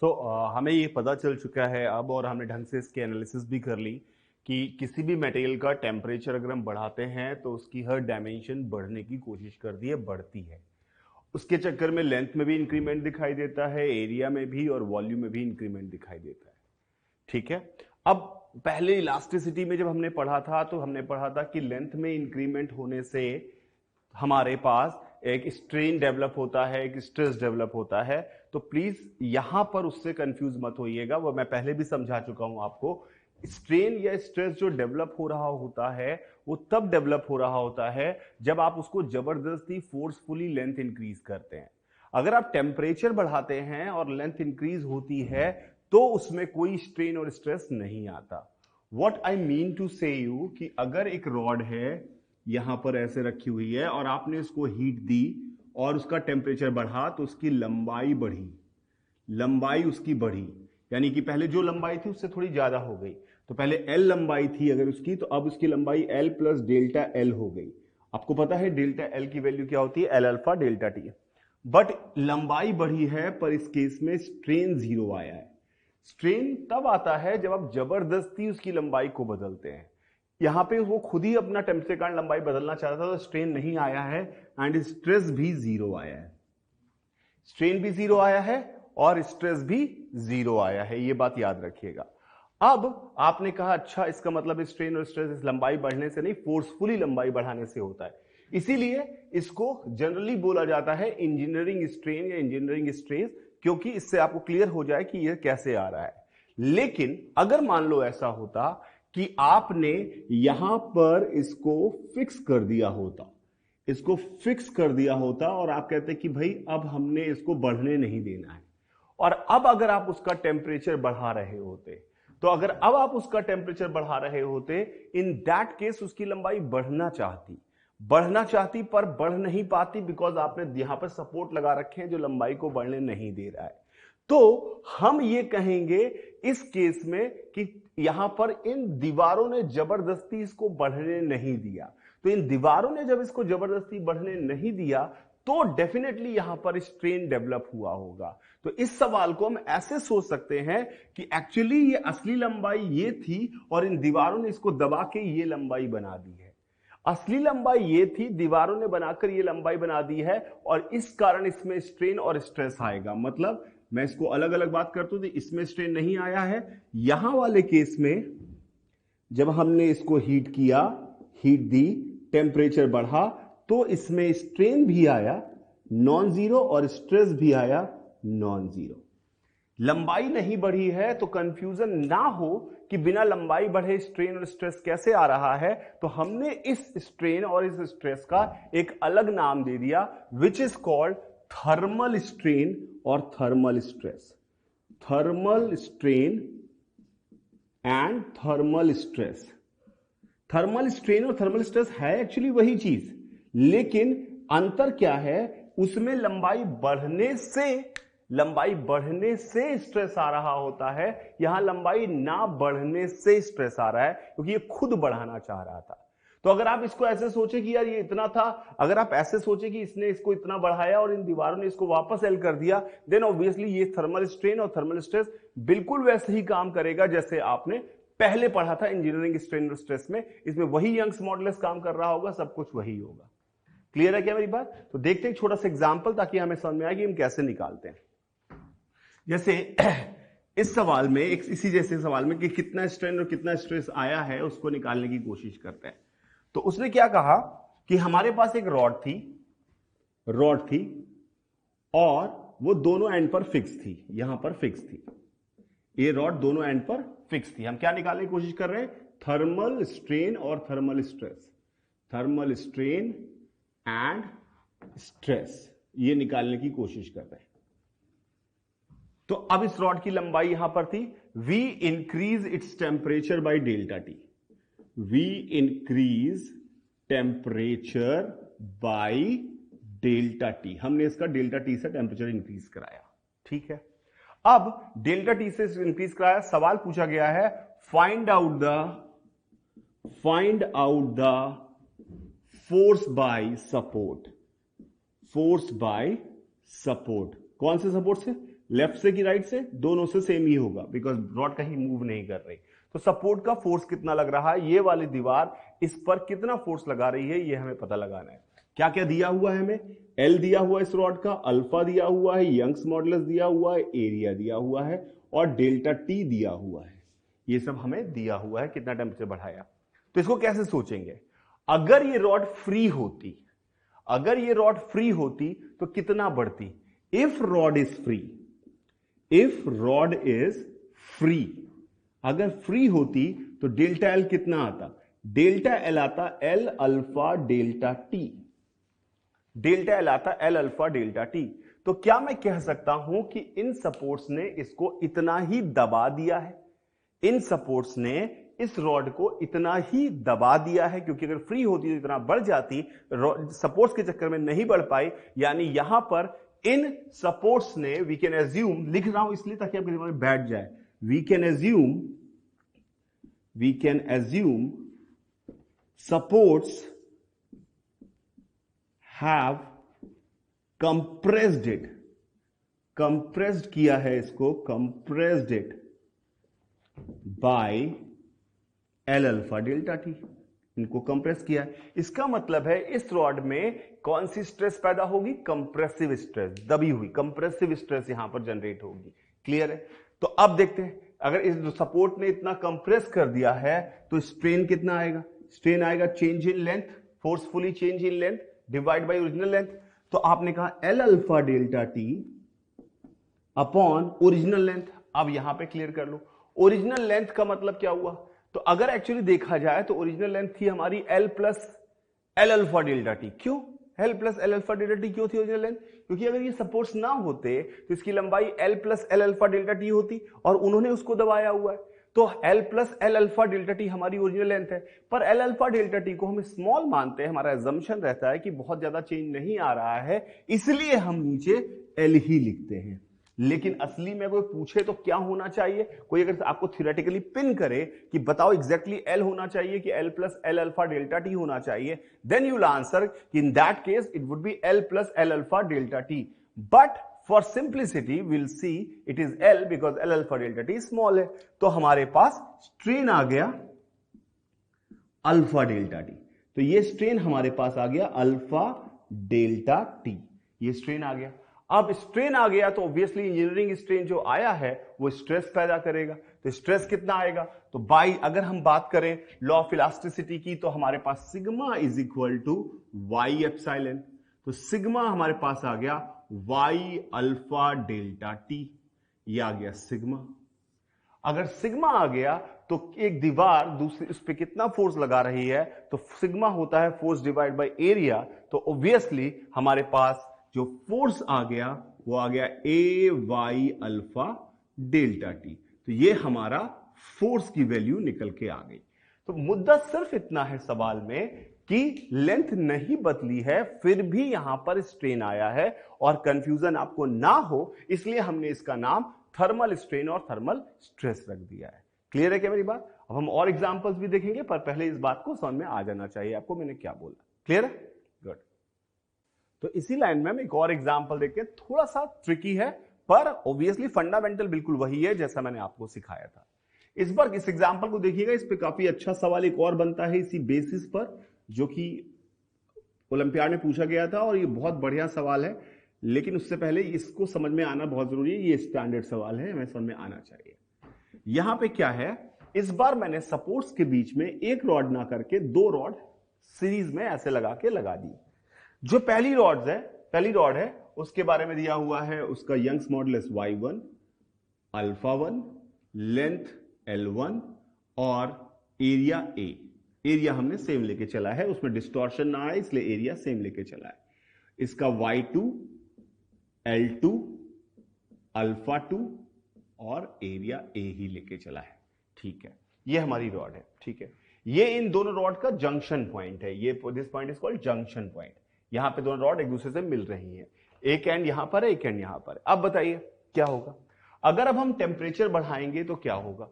हमें ये पता चल चुका है अब, और हमने ढंग से इसके एनालिसिस भी कर ली कि किसी भी मटेरियल का टेम्परेचर अगर हम बढ़ाते हैं तो उसकी हर डायमेंशन बढ़ने की कोशिश करती है, बढ़ती है। उसके चक्कर में लेंथ में भी इंक्रीमेंट दिखाई देता है, एरिया में भी और वॉल्यूम में भी इंक्रीमेंट दिखाई देता है। ठीक है। अब पहले इलास्टिसिटी में जब हमने पढ़ा था तो हमने पढ़ा था कि लेंथ में इंक्रीमेंट होने से हमारे पास एक स्ट्रेन डेवलप होता है, एक स्ट्रेस डेवलप होता है। तो प्लीज यहां पर उससे कंफ्यूज मत होइएगा, वो मैं पहले भी समझा चुका हूं आपको। स्ट्रेन या स्ट्रेस जो डेवलप हो रहा होता है वो तब डेवलप हो रहा होता है जब आप उसको जबरदस्ती फोर्सफुली लेंथ इंक्रीज करते हैं। अगर आप टेम्परेचर बढ़ाते हैं और लेंथ इंक्रीज होती है तो उसमें कोई स्ट्रेन और स्ट्रेस नहीं आता। व्हाट आई मीन टू से यू कि अगर एक रॉड है यहां पर ऐसे रखी हुई है और आपने इसको हीट दी और उसका टेम्परेचर बढ़ा तो उसकी लंबाई बढ़ी, लंबाई उसकी बढ़ी, यानी कि पहले जो लंबाई थी उससे थोड़ी ज्यादा हो गई। तो पहले एल लंबाई थी अगर उसकी, तो अब उसकी लंबाई एल प्लस डेल्टा एल हो गई। आपको पता है डेल्टा एल की वैल्यू क्या होती है, L alpha delta T. But लंबाई बढ़ी है पर इस केस में स्ट्रेन जीरो आया है। स्ट्रेन तब आता है जब आप जबरदस्ती उसकी लंबाई को बदलते हैं। यहां पे वो खुद ही अपना टेम्परेचर के कारण लंबाई बदलना चाहता था तो स्ट्रेन नहीं आया है एंड स्ट्रेस भी जीरो आया है। स्ट्रेन भी जीरो आया है और स्ट्रेस भी जीरो आया है, ये बात याद रखिएगा। अब आपने कहा अच्छा इसका मतलब स्ट्रेन और स्ट्रेस इस लंबाई बढ़ने से नहीं, फोर्सफुली लंबाई बढ़ाने से होता है। इसीलिए इसको जनरली बोला जाता है इंजीनियरिंग स्ट्रेन या इंजीनियरिंग स्ट्रेस, क्योंकि इससे आपको क्लियर हो जाए कि यह कैसे आ रहा है। लेकिन अगर मान लो ऐसा होता कि आपने यहां पर इसको फिक्स कर दिया होता, इसको फिक्स कर दिया होता और आप कहते कि भाई अब हमने इसको बढ़ने नहीं देना है, और अब अगर आप उसका टेम्परेचर बढ़ा रहे होते, तो अगर अब आप उसका टेम्परेचर बढ़ा रहे होते, इन दैट केस उसकी लंबाई बढ़ना चाहती पर बढ़ नहीं पाती, बिकॉज आपने यहां पर सपोर्ट लगा रखे हैं जो लंबाई को बढ़ने नहीं दे रहा है। तो हम ये कहेंगे इस केस में कि यहां पर इन दीवारों ने जबरदस्ती इसको बढ़ने नहीं दिया। तो इन दीवारों ने जब इसको जबरदस्ती बढ़ने नहीं दिया तो डेफिनेटली यहां पर स्ट्रेन डेवलप हुआ होगा। तो इस सवाल को हम ऐसे सोच सकते हैं कि एक्चुअली ये असली लंबाई ये थी और इन दीवारों ने इसको दबा के ये लंबाई बना दी है। असली लंबाई ये थी, दीवारों ने बनाकर ये लंबाई बना दी है, और इस कारण इसमें स्ट्रेन और स्ट्रेस आएगा। मतलब मैं इसको अलग अलग बात करता हूं, इसमें स्ट्रेन नहीं आया है। यहां वाले केस में जब हमने इसको हीट किया, हीट दी, टेम्परेचर बढ़ा, तो इसमें स्ट्रेन भी आया नॉन जीरो और स्ट्रेस भी आया नॉन जीरो। लंबाई नहीं बढ़ी है तो कंफ्यूजन ना हो कि बिना लंबाई बढ़े स्ट्रेन और स्ट्रेस कैसे आ रहा है, तो हमने इस स्ट्रेन और इस स्ट्रेस का एक अलग नाम दे दिया, which is called thermal strain और thermal stress. Thermal strain and thermal stress. Thermal strain और थर्मल स्ट्रेस है एक्चुअली वही चीज, लेकिन अंतर क्या है, उसमें लंबाई बढ़ने से स्ट्रेस आ रहा होता है, यहां लंबाई ना बढ़ने से स्ट्रेस आ रहा है, क्योंकि ये खुद बढ़ाना चाह रहा था। तो अगर आप इसको ऐसे सोचे कि यार ये इतना था, अगर आप ऐसे सोचे कि इसने इसको इतना बढ़ाया और इन दीवारों ने इसको वापस एल कर दिया, देन ऑब्वियसली ये थर्मल स्ट्रेन और थर्मल स्ट्रेस बिल्कुल वैसे ही काम करेगा जैसे आपने पहले पढ़ा था इंजीनियरिंग स्ट्रेन और स्ट्रेस में। इसमें वही यंग्स मॉडुलस काम कर रहा होगा, सब कुछ वही होगा। क्लियर है क्या मेरी बात? तो देखते हैं एक छोटा सा एग्जांपल, ताकि हमें समझ में आए कि हम कैसे निकालते हैं। जैसे इस सवाल में, इसी जैसे सवाल में कि कितना स्ट्रेन और कितना स्ट्रेस आया है उसको निकालने की कोशिश करते हैं। तो उसने क्या कहा कि हमारे पास एक रॉड थी और वो दोनों एंड पर फिक्स थी, यहां पर फिक्स थी, ये रॉड दोनों एंड पर फिक्स थी। हम क्या निकालने की कोशिश कर रहे हैं, थर्मल स्ट्रेन और thermal stress. Thermal strain and stress ये निकालने की कोशिश कर रहे हैं। तो अब इस रॉड की लंबाई यहां पर थी, we increase its temperature by delta T. We increase temperature by delta T. हमने इसका डेल्टा टी से टेम्परेचर इंक्रीज कराया। ठीक है, अब डेल्टा टी से इंक्रीज कराया, सवाल पूछा गया है find out the force by support. Force by support, कौन से सपोर्ट से? लेफ्ट से कि राइट से, दोनों से सेम ही होगा बिकॉज रॉड कहीं मूव नहीं कर रही। तो सपोर्ट का फोर्स कितना लग रहा है, ये वाली दीवार इस पर कितना फोर्स लगा रही है, ये हमें पता लगाना है। क्या क्या दिया हुआ है हमें, एल दिया हुआ है इस रॉड का, अल्फा दिया हुआ है, यंग्स मॉडुलस दिया हुआ है, एरिया दिया हुआ है और डेल्टा टी दिया हुआ है। ये सब हमें दिया हुआ है कितना टेम्परेचर बढ़ाया। तो इसको कैसे सोचेंगे, अगर ये रॉड फ्री होती, अगर ये रॉड फ्री होती तो कितना बढ़ती, if rod is free, if rod is free, अगर फ्री होती तो डेल्टा एल कितना आता, डेल्टा एल आता L alpha delta T, delta L आता एल अल्फा डेल्टा टी। तो क्या मैं कह सकता हूं कि इन सपोर्ट्स ने इसको इतना ही दबा दिया है, इन सपोर्ट्स ने इस रॉड को इतना ही दबा दिया है, क्योंकि अगर फ्री होती तो इतना बढ़ जाती, सपोर्ट्स के चक्कर में नहीं बढ़ पाई। यानी यहां पर इन सपोर्ट्स ने, वी कैन एज्यूम, लिख रहा हूं इसलिए ताकि आपके दिमाग में बैठ जाए, we can assume supports have compressed it, compressed किया है इसको, compressed it by L alpha delta T, इनको कंप्रेस किया है। इसका मतलब है इस रॉड में कौन सी स्ट्रेस पैदा होगी, कंप्रेसिव स्ट्रेस, दबी हुई कंप्रेसिव स्ट्रेस यहां पर जनरेट होगी। क्लियर है। तो अब देखते हैं, अगर इस सपोर्ट ने इतना कंप्रेस कर दिया है तो स्ट्रेन कितना आएगा, स्ट्रेन आएगा change in length, forcefully change in length divide by original length. तो आपने कहा L alpha delta T upon original length. अब यहां पे क्लियर कर लो, ओरिजिनल लेंथ का मतलब क्या हुआ, तो अगर एक्चुअली देखा जाए तो ओरिजिनल लेंथ थी हमारी L plus L alpha delta T. क्यों L plus L alpha delta T क्यों थी ओरिजिनल लेंथ, क्योंकि अगर ये सपोर्ट्स ना होते तो इसकी लंबाई L plus L alpha delta T होती और उन्होंने उसको दबाया हुआ है। तो L plus L alpha delta T हमारी ओरिजिनल लेंथ है, पर एल अल्फा डेल्टा टी को हम स्मॉल मानते हैं, हमारा एजम्पशन रहता है कि बहुत ज्यादा चेंज नहीं आ रहा है, इसलिए हम नीचे एल ही लिखते हैं। लेकिन असली में कोई पूछे तो क्या होना चाहिए, कोई अगर आपको थियोरेटिकली पिन करे कि बताओ एग्जैक्टली एल होना चाहिए कि L plus L alpha delta T होना चाहिए, देन यू विल आंसर कि in that case it would be L plus L alpha delta T. But for simplicity will see it is L because L alpha delta T small है। तो हमारे पास strain आ गया alpha delta T, तो ये strain हमारे पास आ गया अल्फा डेल्टा टी, ये स्ट्रेन आ गया। अब स्ट्रेन आ गया तो ऑब्वियसली इंजीनियरिंग स्ट्रेन जो आया है वो स्ट्रेस पैदा करेगा, तो स्ट्रेस कितना आएगा, तो बाई अगर हम बात करें लॉ ऑफ इलास्टिसिटी की तो हमारे पास sigma is equal to Y epsilon, तो सिग्मा हमारे पास आ गया वाई अल्फा डेल्टा टी, ये आ गया सिग्मा। अगर सिग्मा आ गया तो एक दीवार दूसरी उस पर कितना फोर्स लगा रही है, तो सिग्मा होता है फोर्स डिवाइड बाय एरिया, तो ऑब्वियसली हमारे पास जो फोर्स आ गया वो आ गया ए वाई अल्फा डेल्टा टी, तो ये हमारा फोर्स की वैल्यू निकल के आ गई। तो मुद्दा सिर्फ इतना है सवाल में कि लेंथ नहीं बदली है फिर भी यहां पर स्ट्रेन आया है, और कंफ्यूजन आपको ना हो इसलिए हमने इसका नाम थर्मल स्ट्रेन और थर्मल स्ट्रेस रख दिया है। क्लियर है क्या मेरी बात। अब हम और एग्जांपल्स भी देखेंगे, पर पहले इस बात को समझ में आ जाना चाहिए आपको मैंने क्या बोला। क्लियर है, गुड। तो इसी लाइन में हम एक और एग्जांपल देखते हैं, थोड़ा सा ट्रिकी है पर ऑब्वियसली फंडामेंटल बिल्कुल वही है जैसा मैंने आपको सिखाया था। इस बार इस एग्जांपल को देखिएगा, इस पे काफी अच्छा सवाल एक और बनता है इसी बेसिस पर, जो कि ओलंपियाड में पूछा गया था, और ये बहुत बढ़िया सवाल है, लेकिन उससे पहले इसको समझ में आना बहुत जरूरी है। ये स्टैंडर्ड सवाल है, हमें समझ में आना चाहिए। यहां पे क्या है, इस बार मैंने सपोर्ट्स के बीच में एक रॉड ना करके दो रॉड सीरीज में ऐसे लगा दी। जो पहली रॉड है उसके बारे में दिया हुआ है, उसका Young's modulus y1, alpha 1, length L1 और एरिया A। एरिया हमने सेम लेके चला है, उसमें डिस्टॉर्शन ना आए इसलिए एरिया सेम लेके चला है। इसका y2, L2, अल्फा 2 और एरिया A ही लेके चला है। ठीक है, ये हमारी रॉड है। ठीक है, ये इन दोनों रॉड का जंक्शन पॉइंट है, ये this point is called junction point. यहां पे दोनों रॉड एक दूसरे से मिल रही हैं, एक एंड यहां पर है, एक एंड यहां पर। अब बताइए क्या होगा, अगर अब हम टेम्परेचर बढ़ाएंगे तो क्या होगा।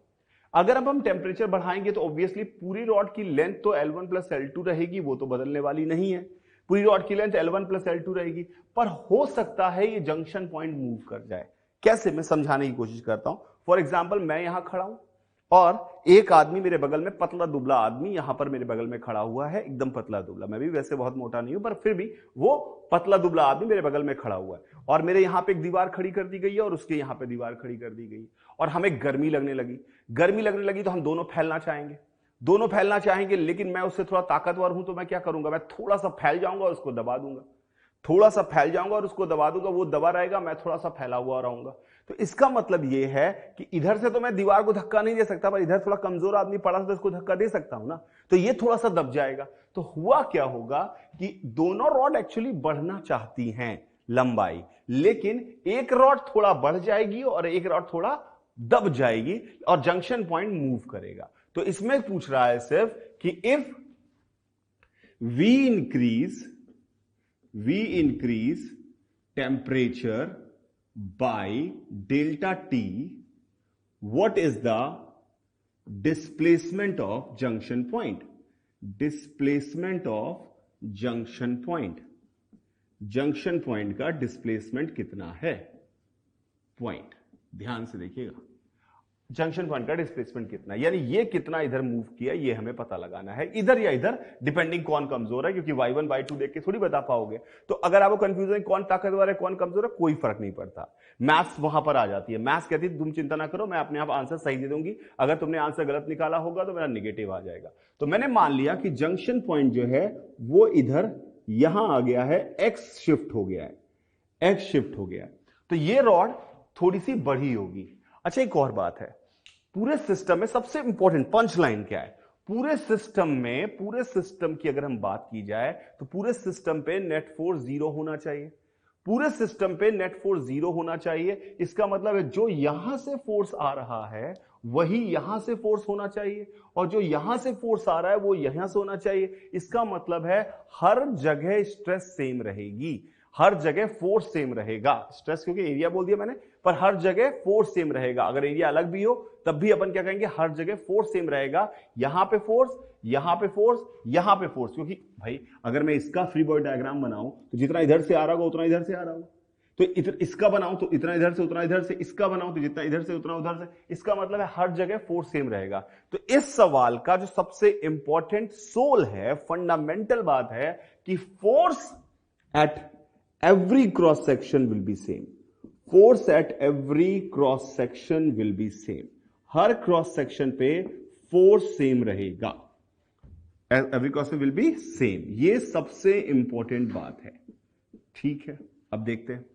अगर अब हम टेम्परेचर बढ़ाएंगे तो ऑब्वियसली पूरी रॉड की लेंथ तो L1 प्लस L2 रहेगी, वो तो बदलने वाली नहीं है। पूरी रॉड की लेंथ L1 प्लस L2 रहेगी, पर हो सकता है ये जंक्शन पॉइंट मूव कर जाए। कैसे, मैं समझाने की कोशिश करता हूं। फॉर एग्जाम्पल, मैं यहां खड़ा हूं और एक आदमी मेरे बगल में, पतला दुबला आदमी यहां पर मेरे बगल में खड़ा हुआ है, एकदम पतला दुबला। मैं भी वैसे बहुत मोटा नहीं हूं, पर फिर भी वो पतला दुबला आदमी मेरे बगल में खड़ा हुआ है और मेरे यहां पे एक दीवार खड़ी कर दी गई है और उसके यहां पे दीवार खड़ी कर दी गई और हमें गर्मी लगने लगी। गर्मी लगने लगी तो हम दोनों फैलना चाहेंगे, दोनों फैलना चाहेंगे, लेकिन मैं उससे थोड़ा ताकतवर हूं तो मैं क्या करूंगा, मैं थोड़ा सा फैल जाऊंगा और उसको दबा दूंगा, थोड़ा सा फैल जाऊंगा और उसको दबा दूंगा, वो दबा रहेगा, मैं थोड़ा सा फैला हुआ रहूंगा। तो इसका मतलब यह है कि इधर से तो मैं दीवार को धक्का नहीं दे सकता, पर इधर थोड़ा कमजोर आदमी पड़ा तो इसको धक्का दे सकता हूं ना, तो ये थोड़ा सा दब जाएगा। तो हुआ क्या होगा कि दोनों रॉड एक्चुअली बढ़ना चाहती हैं लंबाई, लेकिन एक रॉड थोड़ा बढ़ जाएगी और एक रॉड थोड़ा दब जाएगी और जंक्शन पॉइंट मूव करेगा। तो इसमें पूछ रहा है सिर्फ कि if we increase temperature by delta T, what is the displacement of junction point? Displacement of junction point. Junction point का डिस्प्लेसमेंट कितना है? पॉइंट, ध्यान से देखिएगा, जंक्शन पॉइंट का डिस्प्लेसमेंट कितना, यानी ये कितना इधर मूव किया, ये हमें पता लगाना है, इधर या इधर, डिपेंडिंग कौन कमजोर है, क्योंकि y1 y2 देख के थोड़ी बता पाओगे। तो अगर आपको कंफ्यूजन है कौन ताकतवर है कौन कमजोर है, कोई फर्क नहीं पड़ता, मैथ्स वहां पर आ जाती है। मैथ्स कहती है तुम चिंता ना करो, मैं अपने आप आंसर सही दे दूंगी, अगर तुमने आंसर गलत निकाला होगा तो मेरा निगेटिव आ जाएगा। तो मैंने मान लिया कि जंक्शन पॉइंट जो है वो इधर यहां आ गया है, एक्स शिफ्ट हो गया है, एक्स शिफ्ट हो गया, तो ये रॉड थोड़ी सी बढ़ी होगी। अच्छा, एक और बात है, पूरे सिस्टम में सबसे इंपॉर्टेंट पंच लाइन क्या है, पूरे सिस्टम की अगर हम बात की जाए तो पूरे सिस्टम पे नेट फोर्स 0 होना चाहिए, पूरे सिस्टम पे नेट फोर्स 0 होना चाहिए। इसका मतलब है जो यहां से फोर्स आ रहा है वही यहां से फोर्स होना चाहिए और जो यहां से फोर्स आ रहा है वो यहां से होना चाहिए। इसका मतलब है हर जगह स्ट्रेस सेम रहेगी, हर जगह फोर्स सेम रहेगा, स्ट्रेस क्योंकि एरिया बोल दिया मैंने, पर हर जगह फोर्स सेम रहेगा। अगर एरिया अलग भी हो तब भी अपन क्या कहेंगे, हर जगह फोर्स सेम रहेगा, यहां पे फोर्स, यहां पे फोर्स, यहां पे फोर्स। क्योंकि भाई अगर मैं इसका फ्री बॉडी डायग्राम बनाऊं तो जितना इधर से आ रहा होगा उतना इधर से आ रहा होगा, तो इसका बनाऊं तो इतना इधर से उतना इधर से, इसका बनाऊं तो जितना इधर से उतना उधर से, इसका मतलब है हर जगह फोर्स सेम रहेगा। तो इस सवाल का जो सबसे इंपॉर्टेंट सोल है, फंडामेंटल बात है कि force at every cross section will be same, force at every cross section will be same, her cross section पे फोर्स सेम रहेगा, every cross will be same, ये सबसे इंपॉर्टेंट बात है। ठीक है, अब देखते हैं,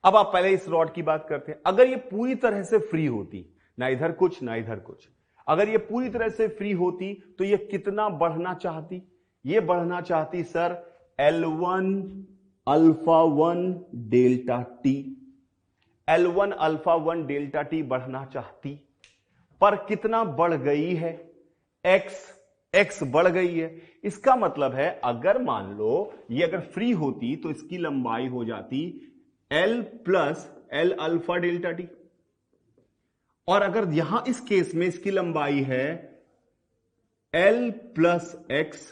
अब आप पहले इस रॉड की बात करते हैं। अगर ये पूरी तरह से फ्री होती, ना इधर कुछ ना इधर कुछ, अगर ये पूरी तरह से फ्री होती तो ये कितना बढ़ना चाहती, ये बढ़ना चाहती sir L1 alpha 1 delta T, L1 alpha 1 delta T बढ़ना चाहती, पर कितना बढ़ गई है, x बढ़ गई है। इसका मतलब है अगर मान लो ये अगर फ्री होती तो इसकी लंबाई हो जाती L plus L alpha delta T, और अगर यहां इस केस में इसकी लंबाई है L प्लस x,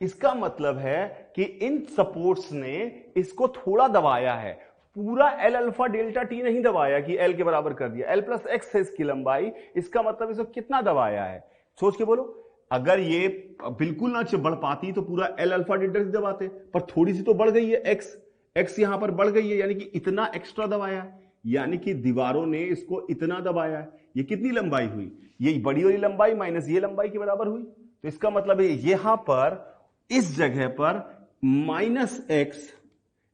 इसका मतलब है कि इन सपोर्ट्स ने इसको थोड़ा दबाया है, पूरा L अल्फा डेल्टा टी नहीं दबाया कि L के बराबर कर दिया, L प्लस एक्स है इसकी लंबाई, इसका मतलब इसको कितना दबाया है, सोच के बोलो। अगर ये बिल्कुल ना बढ़ पाती तो पूरा L अल्फा डेल्टा टी दबाते, पर थोड़ी सी तो बढ़ गई है, x यहां पर बढ़ गई है, यानी कि इतना एक्स्ट्रा दबाया है, यानी कि दीवारों ने इसको इतना दबाया है। ये कितनी लंबाई हुई, ये बड़ी वाली लंबाई माइनस ये लंबाई के बराबर हुई। तो इसका मतलब है यहां पर इस जगह पर माइनस एक्स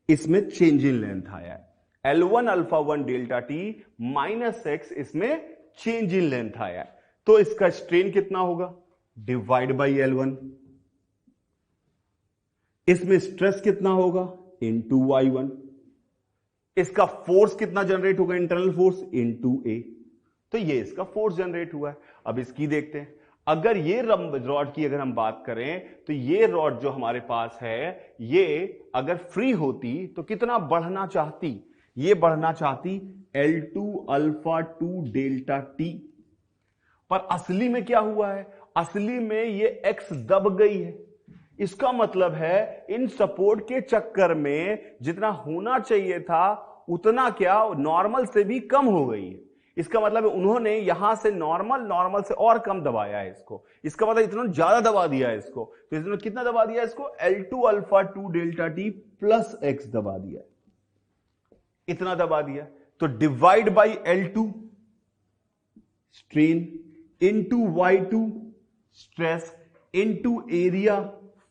इसमें चेंज इन लेंथ आया है, L1 alpha 1 delta T minus x इसमें चेंज इन लेंथ आया है। तो इसका स्ट्रेन कितना होगा, डिवाइड बाई L1, इसमें स्ट्रेस कितना होगा इनटू Y1, इसका फोर्स कितना जनरेट होगा, इंटरनल फोर्स इनटू A। तो ये इसका फोर्स जनरेट हुआ है। अब इसकी देखते हैं, अगर ये रॉड की अगर हम बात करें तो ये रॉड जो हमारे पास है ये अगर फ्री होती तो कितना बढ़ना चाहती, ये बढ़ना चाहती L2 अल्फा 2 डेल्टा टी, पर असली में क्या हुआ है, असली में ये x दब गई है। इसका मतलब है इन सपोर्ट के चक्कर में जितना होना चाहिए था उतना क्या नॉर्मल से भी कम हो गई है। इसका मतलब है उन्होंने यहां से नॉर्मल से और कम दबाया है इसको। इसका मतलब इतना ज्यादा दबा दिया है इसको। तो इसने कितना दबा दिया इसको? L2 alpha 2 delta T plus x दबा दिया, इतना दबा दिया। तो divide by L2 strain into Y2 stress into area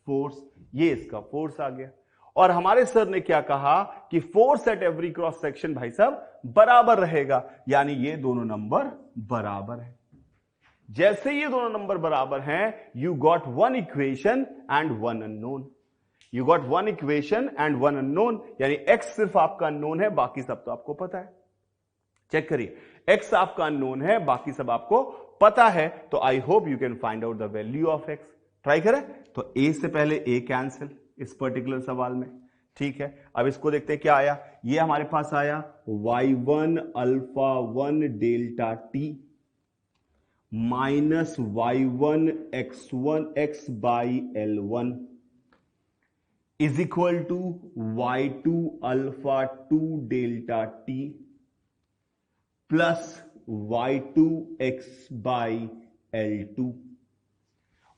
force, ये इसका फोर्स आ गया। और हमारे सर ने क्या कहा कि force at every cross section भाई साहब बराबर रहेगा, यानी ये दोनों नंबर बराबर है। जैसे ये दोनों नंबर बराबर हैं, you got one equation and one unknown. You got one equation and one unknown, यानी एक्स सिर्फ आपका अननोन है, बाकी सब तो आपको पता है। चेक करिए, एक्स आपका अननोन है, बाकी सब आपको पता है। तो I hope you can find out the value of x. Try करें। तो ए से पहले ए कैंसिल इस पर्टिकुलर सवाल में, ठीक है। अब इसको देखते हैं क्या आया। ये हमारे पास आया y1 alpha 1 delta T minus y1 x1 x by L1 is equal to y2 alpha 2 delta T plus y2 x by L2।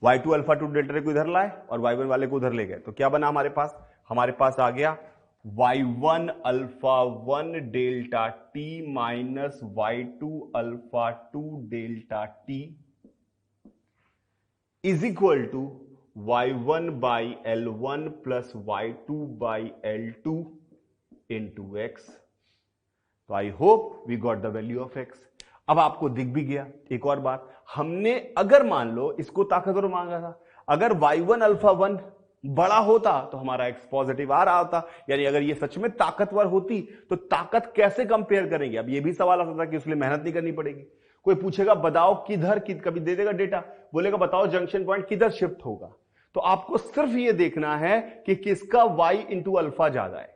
y2 alpha 2 delta T को इधर लाए और y1 वाले को उधर ले गए, तो क्या बना हमारे पास? हमारे पास आ गया y1 alpha 1 delta T minus y2 alpha 2 delta T is equal to y1 by L1 plus y2 by L2 into X. तो I hope we got the value of X. अब आपको दिख भी गया। एक और बात, हमने अगर मान लो इसको ताकतवर मांगा था, अगर y1 अल्फा 1 बड़ा होता तो हमारा x पॉजिटिव आ रहा होता, यानी अगर ये सच में ताकतवर होती तो ताकत कैसे कंपेयर करेंगे? अब ये भी सवाल आ सकता है कि उसके लिए मेहनत नहीं करनी पड़ेगी। कोई पूछेगा बताओ किधर, कभी दे देगा डेटा, बोलेगा बताओ जंक्शन पॉइंट किधर शिफ्ट होगा, तो आपको सिर्फ ये देखना है कि किसका y इंटू अल्फा ज्यादा है।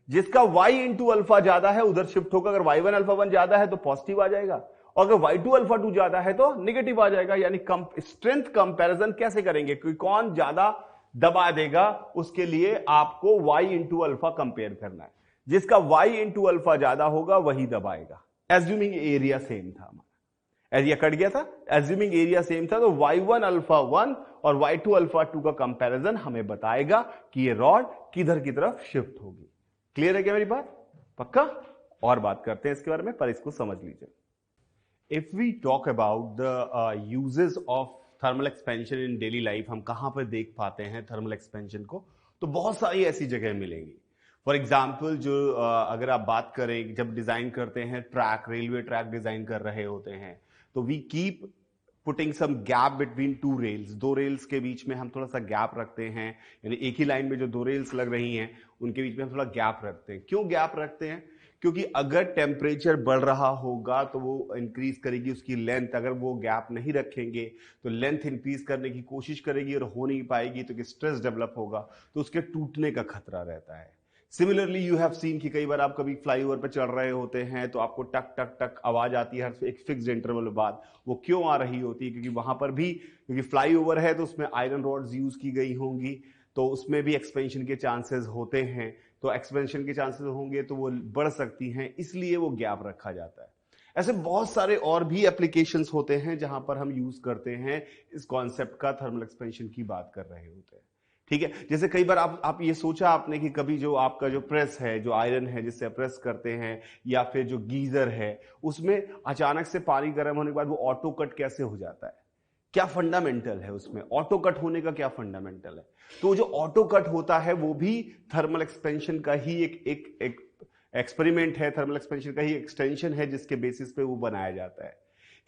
जिसका y इंटू अल्फा ज्यादा है उधर शिफ्ट होगा। अगर y1 अल्फा 1 ज्यादा है तो पॉजिटिव आ जाएगा, और अगर y2 अल्फा 2 ज्यादा है तो नेगेटिव आ जाएगा। यानी स्ट्रेंथ कंपैरिजन कैसे करेंगे कि कौन ज्यादा दबा देगा, उसके लिए आपको y इंटू अल्फा कंपेयर करना है। जिसका y इंटू अल्फा ज्यादा होगा वही दबाएगा। एज्यूमिंग एरिया सेम था, हमारा एरिया कट गया था, एज्यूमिंग एरिया सेम था, तो y1 अल्फा 1 और y2 अल्फा 2 का कंपैरिजन हमें बताएगा कि ये रॉड किधर की तरफ शिफ्ट होगी। क्लियर है क्या मेरी बात? पक्का? और बात करते हैं इसके बारे में, पर इसको समझ लीजिए। If we talk about the uses of thermal expansion in daily life, हम कहां पर देख पाते हैं थर्मल एक्सपेंशन को, तो बहुत सारी ऐसी जगह मिलेंगी। फॉर एग्जाम्पल जो अगर आप बात करें, जब डिजाइन करते हैं ट्रैक, रेलवे ट्रैक डिजाइन कर रहे होते हैं, तो we keep putting some gap between two rails. दो रेल्स के बीच में हम थोड़ा सा गैप रखते हैं, यानी एक ही लाइन में जो दो रेल्स लग रही हैं उनके बीच में हम थोड़ा गैप रखते हैं। क्यों गैप रखते हैं? क्योंकि अगर टेम्परेचर बढ़ रहा होगा तो वो इंक्रीज करेगी उसकी लेंथ। अगर वो गैप नहीं रखेंगे तो लेंथ इंक्रीज करने की कोशिश करेगी और हो नहीं पाएगी, तो स्ट्रेस डेवलप होगा, तो उसके टूटने का खतरा रहता है। सिमिलरली यू हैव सीन कि कई बार आप कभी फ्लाईओवर पर चढ़ रहे होते हैं तो आपको टक टक टक आवाज आती है हर एक फिक्स इंटरवल बाद। वो क्यों आ रही होती है? क्योंकि वहां पर भी, क्योंकि फ्लाईओवर है तो उसमें आयरन रॉड्स यूज की गई होंगी, तो उसमें भी एक्सपेंशन के चांसेस होते हैं। तो एक्सपेंशन के चांसेस होंगे तो वो बढ़ सकती हैं, इसलिए वो गैप रखा जाता है। ऐसे बहुत सारे और भी एप्लीकेशंस होते हैं जहां पर हम यूज करते हैं इस कॉन्सेप्ट का, थर्मल एक्सपेंशन की बात कर रहे होते हैं। ठीक है, जैसे कई बार आप ये सोचा आपने कि कभी जो आपका जो प्रेस है, जो आयरन है जिससे प्रेस करते हैं, या फिर जो गीजर है, उसमें अचानक से पानी गर्म होने के बाद वो ऑटो कट कैसे हो जाता है? क्या फंडामेंटल है उसमें? ऑटो कट होने का क्या फंडामेंटल है? तो जो ऑटो कट होता है वो भी थर्मल एक्सपेंशन का ही एक एक्सपेरिमेंट है, थर्मल एक्सपेंशन का ही एक्सटेंशन है, जिसके बेसिस पे वो बनाया जाता है।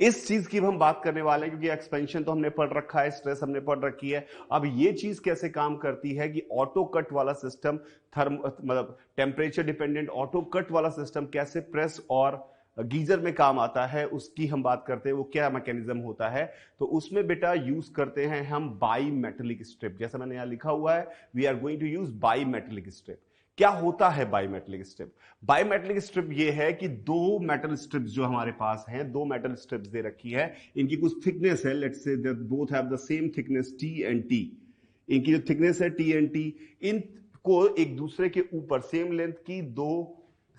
इस चीज की हम बात करने वाले हैं, क्योंकि एक्सपेंशन तो हमने पढ़ रखा है, स्ट्रेस हमने पढ़ रखी है। अब ये चीज कैसे काम करती है कि ऑटो कट वाला सिस्टम, मतलब टेम्परेचर डिपेंडेंट ऑटो कट वाला सिस्टम कैसे प्रेस और गीजर में काम आता है, उसकी हम बात करते हैं। वो क्या मैकेनिज्म होता है? तो उसमें बेटा यूज करते हैं हम बाई मेटेलिक स्ट्रिप। जैसा मैंने यहां लिखा हुआ है, we are going to use bimetallic strip. क्या होता है bimetallic strip? Bimetallic strip ये है कि दो मेटल स्ट्रिप्स जो हमारे पास हैं, दो मेटल स्ट्रिप्स दे रखी है, इनकी कुछ थिकनेस है, let's say that both have the same thickness T and T. इनकी जो थिकनेस है टी एंड टी, इनको एक दूसरे के ऊपर सेम लेंथ की दो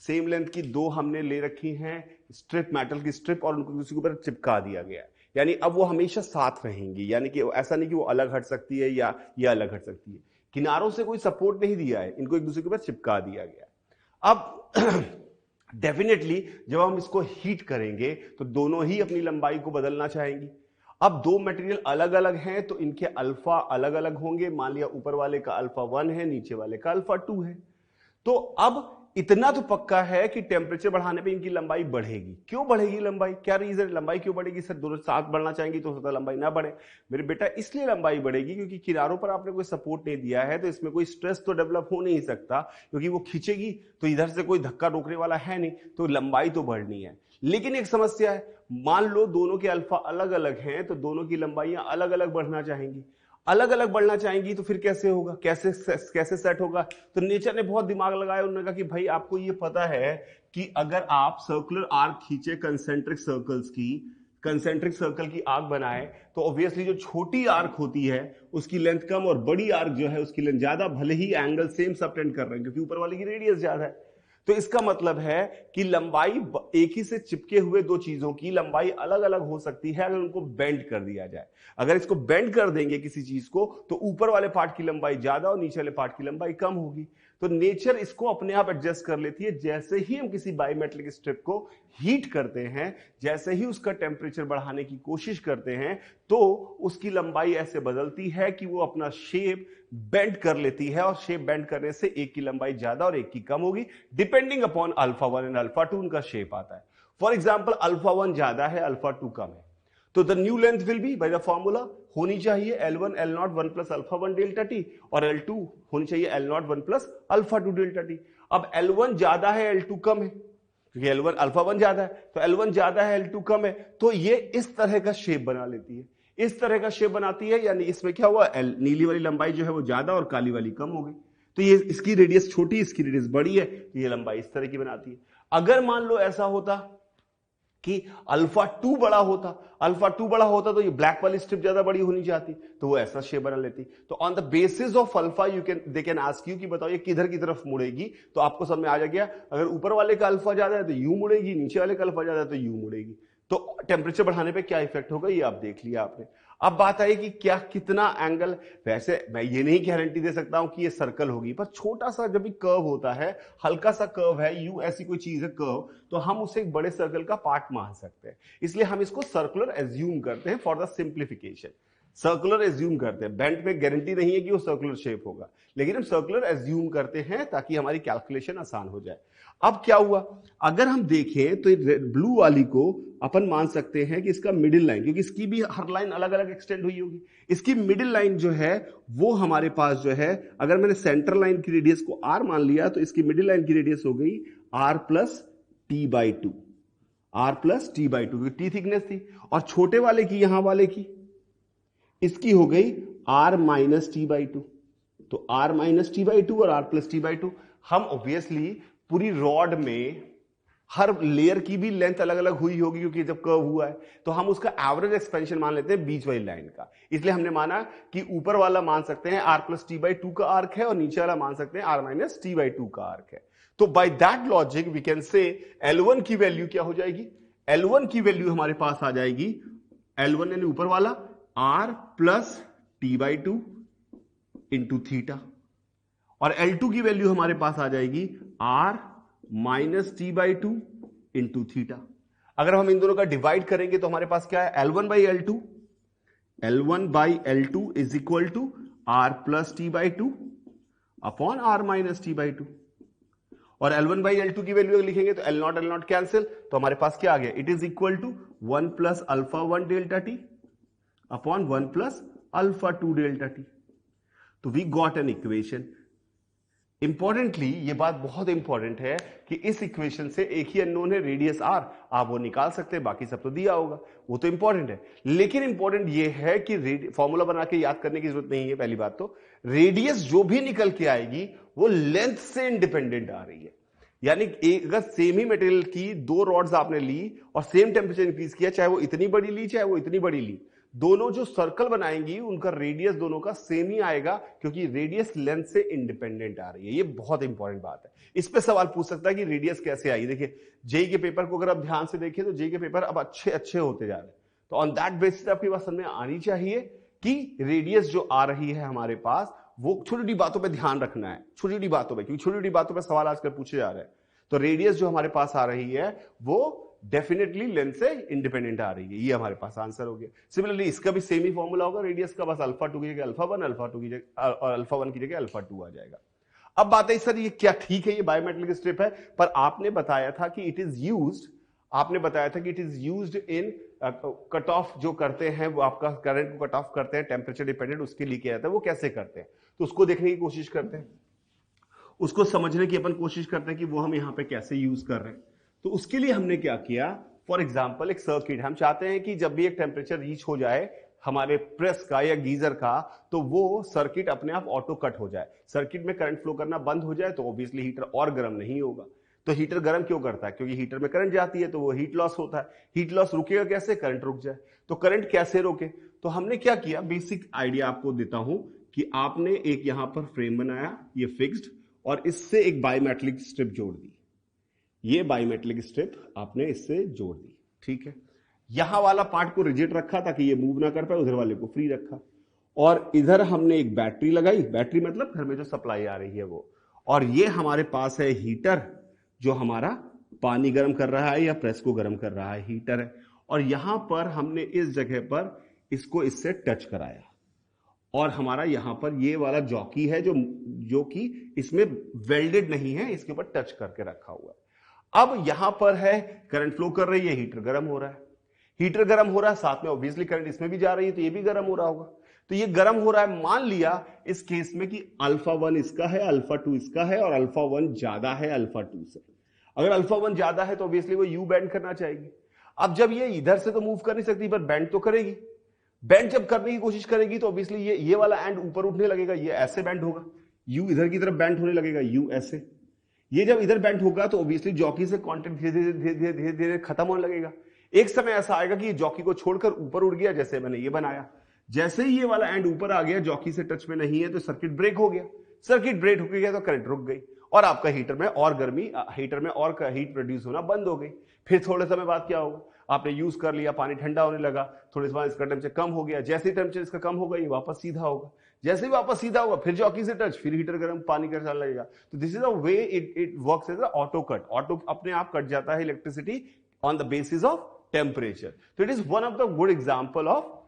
सेम लेंथ की दो हमने ले रखी हैं स्ट्रिप, मेटल की स्ट्रिप, और उनको किसी के ऊपर चिपका दिया गया है, यानी अब वो हमेशा साथ रहेंगी, यानी कि ऐसा नहीं कि वो अलग हट सकती है या ये अलग हट सकती है। किनारों से कोई सपोर्ट नहीं दिया है, इनको एक दूसरे के ऊपर चिपका दिया गया है। अब डेफिनेटली जब हम इसको हीट करेंगे तो दोनों ही अपनी लंबाई को बदलना चाहेंगी। अब दो मटेरियल अलग अलग हैं तो इनके अल्फा अलग अलग होंगे। मान लिया ऊपर वाले का अल्फा 1 है, नीचे वाले का अल्फा 2 है। तो अब इतना तो पक्का है कि टेम्परेचर बढ़ाने पे इनकी लंबाई बढ़ेगी। क्यों बढ़ेगी लंबाई, क्या रीजन, लंबाई क्यों बढ़ेगी? सर दोनों साथ बढ़ना चाहेंगी तो हो सकता है लंबाई ना बढ़े। मेरे बेटा इसलिए लंबाई बढ़ेगी क्योंकि किनारों पर आपने कोई सपोर्ट नहीं दिया है, तो इसमें कोई स्ट्रेस तो डेवलप हो नहीं सकता, क्योंकि वो खींचेगी तो इधर से कोई धक्का रोकने वाला है नहीं, तो लंबाई तो बढ़नी है। लेकिन एक समस्या है, मान लो दोनों के अल्फा अलग अलग हैं तो दोनों की लंबाइयां अलग अलग बढ़ना चाहेंगी। अलग अलग बढ़ना चाहेंगी तो फिर कैसे होगा, कैसे सेट होगा? तो नेचर ने बहुत दिमाग लगाया, उन्होंने कहा कि भाई आपको ये पता है कि अगर आप सर्कुलर आर्क खींचे कंसेंट्रिक सर्कल की आर्क बनाए, तो ऑब्वियसली जो छोटी आर्क होती है उसकी लेंथ कम और बड़ी आर्क जो है उसकी लेंथ ज्यादा, भले ही एंगल सेम सबटेंड कर रहे हैं क्योंकि ऊपर वाले की रेडियस ज्यादा है। तो इसका मतलब है कि लंबाई एक ही से चिपके हुए दो चीजों की लंबाई अलग अलग हो सकती है अगर उनको बेंड कर दिया जाए। अगर इसको बेंड कर देंगे किसी चीज को तो ऊपर वाले पार्ट की लंबाई ज्यादा और नीचे वाले पार्ट की लंबाई कम होगी। तो नेचर इसको अपने आप एडजस्ट कर लेती है। जैसे ही हम किसी बायोमेटलिक स्ट्रिप को हीट करते हैं, जैसे ही उसका टेम्परेचर बढ़ाने की कोशिश करते हैं, तो उसकी लंबाई ऐसे बदलती है कि वो अपना शेप बेंड कर लेती है, और शेप बेंड करने से एक की लंबाई ज्यादा और एक की कम होगी, depending upon alpha 1 and alpha 2 उनका शेप आता है। फॉर एग्जाम्पल अल्फा 1 ज्यादा है, अल्फा 2 कम है, तो the new length will be by the formula होनी चाहिए L1 L0 1 plus alpha 1 delta T, और L2 होनी चाहिए L0 1 plus alpha 2 delta T. अब L1 ज्यादा है, L2 कम है, क्योंकि L1 अल्फा 1 ज्यादा है, तो L1 ज्यादा है, L2 कम है, तो ये इस तरह का शेप बना लेती है, इस तरह का शेप बनाती है। यानी इसमें क्या हुआ, नीली वाली लंबाई जो है वो ज्यादा और काली वाली कम हो गई, तो ये इसकी रेडियस छोटी, इसकी रेडियस बड़ी है, तो ये लंबाई इस तरह की बनाती है। अगर मान लो ऐसा होता कि अल्फा 2 बड़ा होता तो ये ब्लैक वाली स्ट्रिप ज्यादा बड़ी होनी चाहती, तो वो ऐसा शेप बना लेती। तो on the basis of alpha they can ask you कि बताओ ये किधर की तरफ मुड़ेगी, तो आपको समझ में आ गया, अगर ऊपर वाले का अल्फा ज्यादा है तो यू मुड़ेगी, नीचे वाले का अल्फा ज्यादा है तो यू मुड़ेगी। तो टेम्परेचर बढ़ाने पे क्या इफेक्ट होगा ये आप देख लिया आपने। अब बात आई कि क्या कितना एंगल, वैसे मैं ये नहीं गारंटी दे सकता हूं कि ये सर्कल होगी, पर छोटा सा जब भी कर्व होता है, हल्का सा कर्व है, यू ऐसी कोई चीज है कर्व, तो हम उसे एक बड़े सर्कल का पार्ट मान सकते हैं, इसलिए हम इसको सर्कुलर एज्यूम करते हैं for the simplification. Circular assume करते हैं, बेंट में गारंटी नहीं है कि वो सर्कुलर शेप होगा, लेकिन हम सर्कुलर एज्यूम करते हैं ताकि हमारी कैलकुलेशन आसान हो जाए। अब क्या हुआ, अगर हम देखें तो ब्लू वाली को अपन मान सकते हैं कि इसका मिडिल लाइन, क्योंकि इसकी भी हर लाइन अलग अलग एक्सटेंड हुई होगी, इसकी मिडिल लाइन जो है वो हमारे पास जो है, अगर मैंने सेंटर लाइन की रेडियस को r मान लिया तो इसकी मिडिल लाइन की रेडियस हो गई r plus T by to, क्योंकि टी थिकनेस थी, और छोटे वाले की, यहां वाले की, इसकी हो गई r minus T by to. तो r minus T by two और r plus T by to. हम ऑब्वियसली पूरी रॉड में हर लेयर की भी लेंथ अलग अलग हुई होगी, क्योंकि जब कर्व हुआ है तो हम उसका एवरेज एक्सपेंशन मान लेते हैं बीच वाली लाइन का, इसलिए हमने माना कि ऊपर वाला मान सकते हैं r plus T by two का आर्क है और नीचे वाला मान सकते हैं r minus T by two का आर्क है। तो by that logic we can say L1 की वैल्यू क्या हो जाएगी, L1 की वैल्यू हमारे पास आ जाएगी, L1 यानी ऊपर वाला r plus T by two into theta, और L2 की वैल्यू हमारे पास आ जाएगी r minus T by two into theta. अगर हम इन दोनों का डिवाइड करेंगे तो हमारे पास क्या है, L1 by L2 is equal to r plus T by two upon r minus T by two, और L1 बाई L2 की वैल्यू लिखेंगे तो L0 कैंसिल, तो हमारे पास क्या आ गया, it is equal to 1 plus alpha 1 delta T upon 1 plus alpha 2 delta T. तो we got an equation. Importantly ये बात बहुत इंपॉर्टेंट है कि इस इक्वेशन से एक ही अननोन है, रेडियस r, आप वो निकाल सकते हैं, बाकी सब तो दिया होगा, वो तो इंपॉर्टेंट है। लेकिन इंपॉर्टेंट ये है कि फॉर्मूला बना के याद करने की जरूरत नहीं है। पहली बात तो रेडियस जो भी निकल के आएगी वो लेंथ से इंडिपेंडेंट आ रही है, यानी अगर सेम ही मटेरियल की दो रॉड्स आपने ली और सेम टेम्परेचर इंक्रीज किया, चाहे वो इतनी बड़ी ली चाहे वो इतनी बड़ी ली, दोनों जो सर्कल बनाएंगी उनका रेडियस दोनों का सेम ही आएगा, क्योंकि रेडियस लेंथ से इंडिपेंडेंट आ रही है। ये बहुत इंपॉर्टेंट बात है। इस पे सवाल पूछ सकता है कि रेडियस कैसे आई। देखिए जेई के पेपर को अगर आप ध्यान से देखिए तो जेई के पेपर अब अच्छे अच्छे होते जा रहे हैं, तो ऑन दैट बेसिस आपकी बात समझ में आनी चाहिए कि रेडियस जो आ रही है हमारे पास, वो छोटी छोटी बातों पे ध्यान रखना है, छोटी छोटी बातों पे, क्योंकि छोटी छोटी बातों पे सवाल आजकल पूछे जा रहे हैं। तो रेडियस जो हमारे पास आ रही है वो डेफिनेटली लेंथ से इंडिपेंडेंट आ रही है, ये हमारे पास आंसर हो गया। सिमिलरली इसका भी सेम ही फॉर्मूला होगा रेडियस का, बस अल्फा 2 की जगह अल्फा 1, अल्फा 2 की जगह और अल्फा 1 की जगह अल्फा 2 आ जाएगा। अब बात है सर ये क्या ठीक है, ये बायोमेट्रिक स्ट्रिप है, पर आपने बताया था कि इट इज यूज्ड, आपने बताया था कि it is used in cut off जो करते हैं वो आपका करंट को कट ऑफ करते हैं टेम्परेचर डिपेंडेंट, उसके लिए किया जाता है। वो कैसे करते हैं तो उसको देखने की कोशिश करते हैं, उसको समझने की अपन कोशिश करते हैं कि वो हम यहां पे कैसे यूज कर रहे हैं। तो उसके लिए हमने क्या किया, फॉर एग्जाम्पल एक सर्किट, हम चाहते हैं कि जब भी एक टेम्परेचर रीच हो जाए हमारे प्रेस का या गीजर का, तो वो सर्किट अपने आप ऑटो कट हो जाए। सर्किट में करंट फ्लो करना बंद हो जाए तो ऑब्वियसली हीटर और गर्म नहीं होगा। तो हीटर गर्म क्यों करता है, क्योंकि हीटर में करंट जाती है तो वो हीट लॉस होता है। हीट लॉस रुकेगा कैसे, करंट रुक जाए। तो करंट कैसे रोके, तो हमने क्या किया, बेसिक आइडिया आपको देता हूं कि आपने एक यहां पर फ्रेम बनाया, ये फिक्स्ड, और इससे एक बायोमेट्रिक स्ट्रिप जोड़ दी। ये बायोमेट्रिक स्ट्रिप आपने इससे जोड़ दी, ठीक है। यहां वाला पार्ट को रिजिड रखा ताकि ये मूव ना कर पाए, उधर वाले को फ्री रखा, और इधर हमने एक बैटरी लगाई। बैटरी मतलब घर में जो सप्लाई आ रही है वो, और ये हमारे पास है हीटर जो हमारा पानी गर्म कर रहा है या प्रेस को गर्म कर रहा है, हीटर है। और यहां पर हमने इस जगह पर इसको इससे टच कराया, और हमारा यहां पर ये वाला जॉकी है जो कि इसमें वेल्डेड नहीं है, इसके ऊपर टच करके रखा हुआ है। अब यहां पर है करंट फ्लो कर रही है, हीटर गर्म हो रहा है, हीटर गर्म हो रहा है, साथ में ऑब्वियसली करंट इसमें भी जा रही है तो ये भी गर्म हो रहा होगा। तो ये गर्म हो रहा है, मान लिया इस केस में कि अल्फा 1 इसका है, अल्फा 2 इसका है, और अल्फा 1 ज्यादा है अल्फा 2 से। अगर अल्फा 1 ज्यादा है तो ऑब्वियसली वो यू बेंड करना चाहेगी। अब जब ये इधर से तो मूव कर नहीं सकती, पर बेंड तो करेगी। बेंड जब करने की कोशिश करेगी तो ऑब्वियसली ये वाला एंड ऊपर उठने लगेगा, ये ऐसे बेंड होगा, यू इधर की तरफ बेंड होने लगेगा, यू ऐसे। ये जब इधर बेंड होगा तो ऑब्वियसली जॉकी से कांटेक्ट धीरे धीरे धीरे धीरे धीरे धीरे खत्म होने लगेगा। एक समय ऐसा आएगा कि ये जॉकी को छोड़कर ऊपर उड़ गया, जैसे मैंने ये बनाया। जैसे ही ये वाला एंड ऊपर आ गया, जॉकी से टच में नहीं है, तो सर्किट ब्रेक हो गया। सर्किट ब्रेक हो गया तो करंट रुक गई, और आपका हीटर में और गर्मी, हीटर में और हीट प्रोड्यूस होना बंद हो गई। फिर थोड़े समय बाद क्या होगा, आपने यूज कर लिया, पानी ठंडा होने लगा, थोड़े समय इसका टेम्परेचर कम हो गया, जैसे ही टेम्परेचर इसका कम होगा ये वापस सीधा होगा, जैसे ही वापस सीधा होगा फिर जॉकी से टच, फिर हीटर गर्म, पानी का चलने लगेगा। तो this is the way it works as auto cut. Auto अपने आप कट जाता है electricity on the basis of temperature. तो it is one of the good example of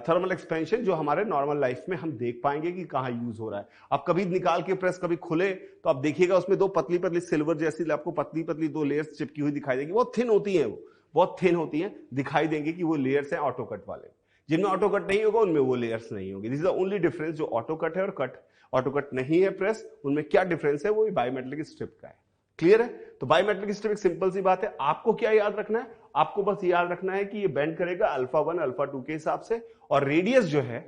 thermal expansion जो हमारे नॉर्मल लाइफ में हम देख पाएंगे कि कहां यूज हो रहा है। आप कभी निकाल के प्रेस कभी खुले तो आप देखिएगा उसमें दो पतली पतली सिल्वर जैसी आपको पतली पतली दो लेयर्स चिपकी हुई दिखाई देगी। बहुत थिन होती है, वो बहुत थिन होती है, दिखाई देंगे कि वो लेयर्स हैं ऑटो कट वाले। जिनमें ऑटो कट नहीं होगा उनमें वो लेयर्स नहीं होगी। This is the only difference जो ऑटो कट है और कट ऑटो कट नहीं है प्रेस, उनमें क्या डिफरेंस है वो बायोमेट्रिक स्ट्रिप का है। क्लियर है? तो बायोमेट्रिक स्ट्रिप एक सिंपल सी बात है। आपको क्या याद रखना है, आपको बस याद रखना है कि ये बेंड करेगा अल्फा 1 अल्फा 2 के हिसाब से, और रेडियस जो है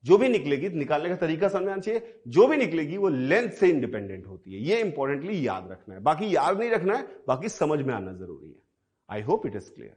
जो भी निकलेगी, निकालने का तरीका समझना चाहिए, जो भी निकलेगी वो लेंथ से इंडिपेंडेंट होती है। ये इंपॉर्टेंटली याद रखना है, बाकी याद नहीं रखना है, बाकी समझ में आना जरूरी है। I hope it is clear.